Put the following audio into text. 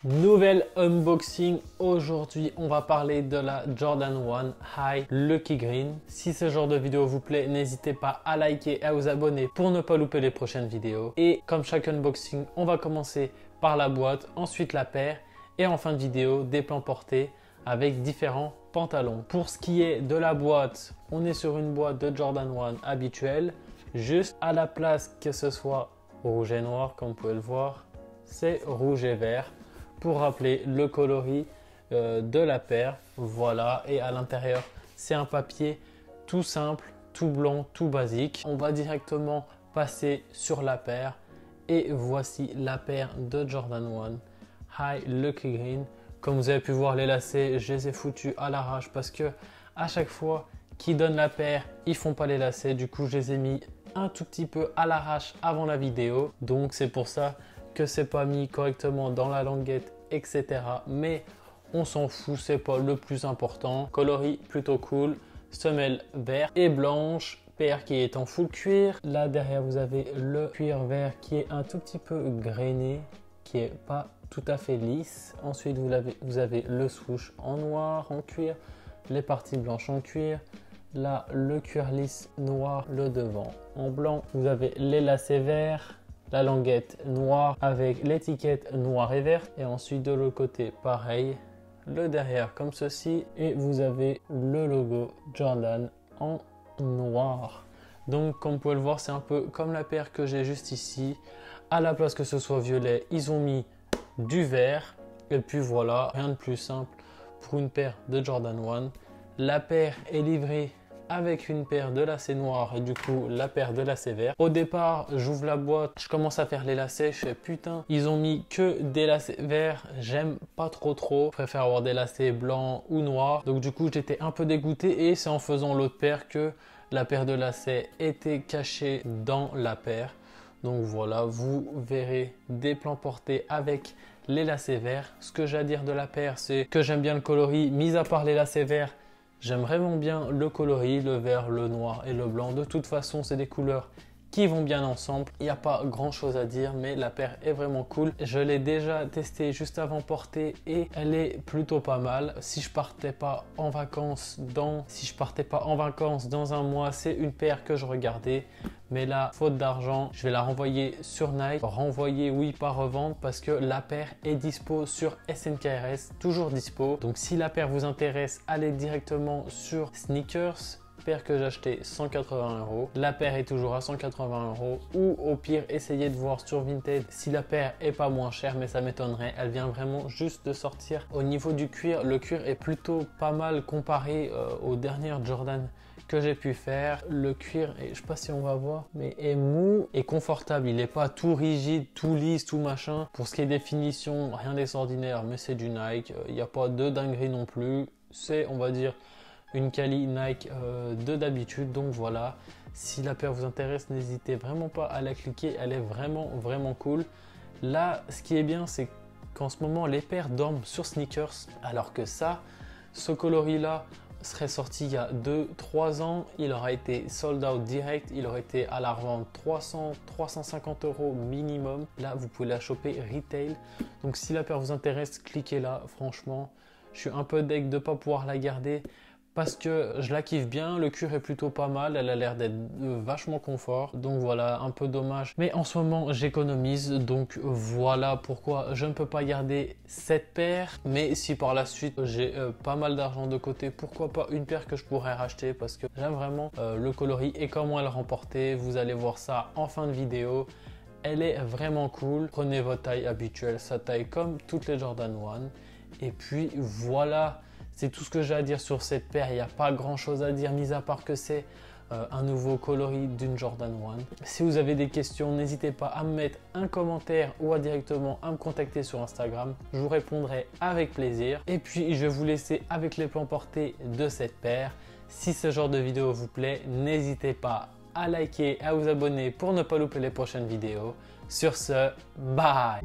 Nouvel unboxing. Aujourd'hui on va parler de la Jordan 1 High Lucky Green. Si ce genre de vidéo vous plaît, n'hésitez pas à liker et à vous abonner pour ne pas louper les prochaines vidéos. Et comme chaque unboxing, on va commencer par la boîte, ensuite la paire et en fin de vidéo des plans portés avec différents pantalons. Pour ce qui est de la boîte, on est sur une boîte de Jordan 1 habituelle. Juste à la place que ce soit rouge et noir, comme vous pouvez le voir, c'est rouge et vert. Pour rappeler le coloris de la paire, voilà, et à l'intérieur c'est un papier tout simple, tout blanc, tout basique. On va directement passer sur la paire et voici la paire de Jordan 1 High Lucky Green. Comme vous avez pu voir, les lacets, je les ai foutus à l'arrache parce que à chaque fois qu'ils donnent la paire, ils font pas les lacets. Du coup, je les ai mis un tout petit peu à l'arrache avant la vidéo, donc c'est pour ça que c'est pas mis correctement dans la languette, etc. Mais on s'en fout, c'est pas le plus important. Coloris plutôt cool, semelle vert et blanche, paire qui est en full cuir. Là derrière vous avez le cuir vert qui est un tout petit peu grainé, qui est pas tout à fait lisse. Ensuite vous avez le swoosh en noir, en cuir, les parties blanches en cuir. Là le cuir lisse noir, le devant en blanc. Vous avez les lacets verts, la languette noire avec l'étiquette noire et verte, et ensuite de l'autre côté pareil, le derrière comme ceci, et vous avez le logo Jordan en noir. Donc comme vous pouvez le voir, c'est un peu comme la paire que j'ai juste ici. À la place que ce soit violet, ils ont mis du vert, et puis voilà, rien de plus simple pour une paire de Jordan 1. La paire est livrée avec une paire de lacets noirs et du coup la paire de lacets verts. Au départ, j'ouvre la boîte, je commence à faire les lacets, je fais putain, ils ont mis que des lacets verts, j'aime pas trop, je préfère avoir des lacets blancs ou noirs. Donc du coup j'étais un peu dégoûté et c'est en faisant l'autre paire que la paire de lacets était cachée dans la paire. Donc voilà, vous verrez des plans portés avec les lacets verts. Ce que j'ai à dire de la paire, c'est que j'aime bien le coloris, mis à part les lacets verts. J'aime vraiment bien le coloris, le vert, le noir et le blanc. De toute façon, c'est des couleurs qui vont bien ensemble. Il n'y a pas grand chose à dire, mais la paire est vraiment cool. Je l'ai déjà testée juste avant porter et elle est plutôt pas mal. Si je partais pas en vacances dans un mois, c'est une paire que je regardais. Mais là, faute d'argent, je vais la renvoyer sur Nike. Renvoyer, oui, pas revendre parce que la paire est dispo sur SNKRS, toujours dispo. Donc si la paire vous intéresse, allez directement sur Sneakers. Paire que j'ai acheté 180 €. La paire est toujours à 180 € ou au pire essayez de voir sur Vinted si la paire est pas moins chère, mais ça m'étonnerait. Elle vient vraiment juste de sortir. Au niveau du cuir, le cuir est plutôt pas mal comparé aux dernières Jordan que j'ai pu faire. Le cuir, je sais pas si on va voir, mais est mou et confortable. Il n'est pas tout rigide, tout lisse, tout machin. Pour ce qui est des finitions, rien d'extraordinaire, mais c'est du Nike. Il n'y a pas de dinguerie non plus. C'est, on va dire, une quali Nike de d'habitude. Donc voilà, si la paire vous intéresse, n'hésitez vraiment pas à la cliquer, elle est vraiment cool. Là, ce qui est bien, c'est qu'en ce moment les paires dorment sur Sneakers, alors que ce coloris là serait sorti il y a 2-3 ans, il aurait été sold out direct, il aurait été à la revente 300-350 € minimum. Là vous pouvez la choper retail. Donc si la paire vous intéresse, cliquez là. Franchement, je suis un peu deg de ne pas pouvoir la garder parce que je la kiffe bien, le cuir est plutôt pas mal, elle a l'air d'être vachement confort. Donc voilà, un peu dommage. Mais en ce moment, j'économise. Donc voilà pourquoi je ne peux pas garder cette paire. Mais si par la suite, j'ai pas mal d'argent de côté, pourquoi pas une paire que je pourrais racheter parce que j'aime vraiment le coloris et comment elle remportait. Vous allez voir ça en fin de vidéo. Elle est vraiment cool. Prenez votre taille habituelle, sa taille comme toutes les Jordan 1. Et puis voilà. C'est tout ce que j'ai à dire sur cette paire. Il n'y a pas grand chose à dire, mis à part que c'est un nouveau coloris d'une Jordan 1. Si vous avez des questions, n'hésitez pas à me mettre un commentaire ou à directement à me contacter sur Instagram. Je vous répondrai avec plaisir. Et puis, je vais vous laisser avec les plans portés de cette paire. Si ce genre de vidéo vous plaît, n'hésitez pas à liker et à vous abonner pour ne pas louper les prochaines vidéos. Sur ce, bye!